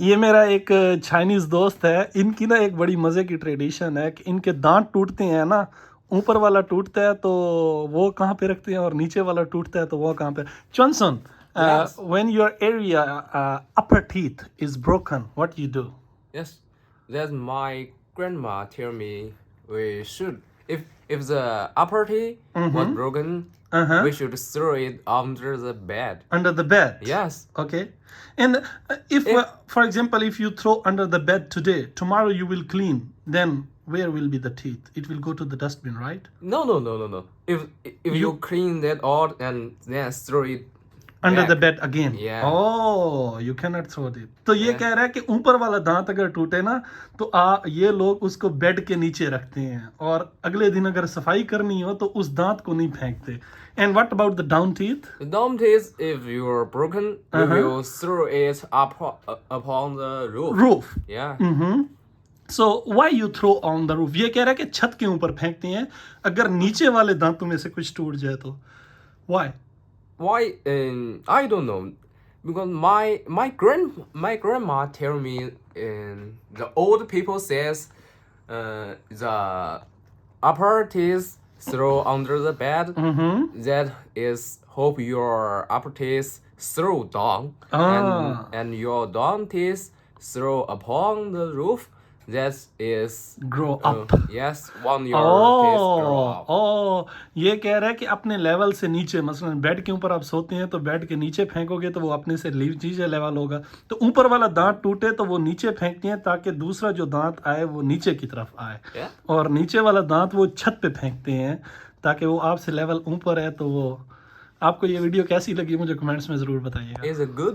ये मेरा एक चाइनीज दोस्त है, इनकी ना एक बड़ी मजे की ट्रेडिशन है कि इनके दांत टूटते हैं ना, ऊपर वाला टूटता है तो वो कहाँ पे रखते हैं और नीचे वाला टूटता है तो वो कहाँ पे. Johnson, Yes. when your area upper teeth is broken, what you do? Yes, that's my grandma tell me we should if the upper teeth was broken, we should throw it under the bed. Under the bed? Yes. Okay. And if for example, if you throw under the bed today, tomorrow you will clean, then where will be the teeth? It will go to the dustbin, right? No. If you clean that out and then throw it Under back. the bed again. Yeah. Oh, you cannot throw it. तो ये कह रहा है कि ऊपर वाला दांत अगर टूटे ना तो ये लोग उसको बेड के नीचे रखते हैं और अगले दिन अगर सफाई करनी हो तो उस दांत को नहीं फेंकते. And what about the down teeth? The down teeth, if you're broken, you will throw it upon the roof. Roof. Yeah. So why you throw on the roof? ये कह रहा है कि छत के ऊपर फेंकते हैं अगर नीचे वाले दांतों में से कुछ टूट जाए तो. Why? Why? I don't know, because my grandma tell me the old people says the upper teeth throw under the bed. That is hope your upper teeth throw down and your down teeth throw upon the roof. That is Grow up. Yes, one your teeth grow up. ये कह रहा है कि अपने level से नीचे, मसलन bed के ऊपर आप सोते हैं तो बेड के नीचे फेंकोगे तो वो अपने से नीचे लेवल होगा. तो ऊपर वाला दांत टूटे तो वो नीचे फेंकते हैं ताकि दूसरा जो दांत आए वो नीचे की तरफ आए. Yeah. और नीचे वाला दांत वो छत पे फेंकते हैं ताकि वो आपसे लेवल ऊपर है. तो वो आपको ये वीडियो कैसी लगी मुझे कमेंट्स में ज़रूर बताइएगा. It's a good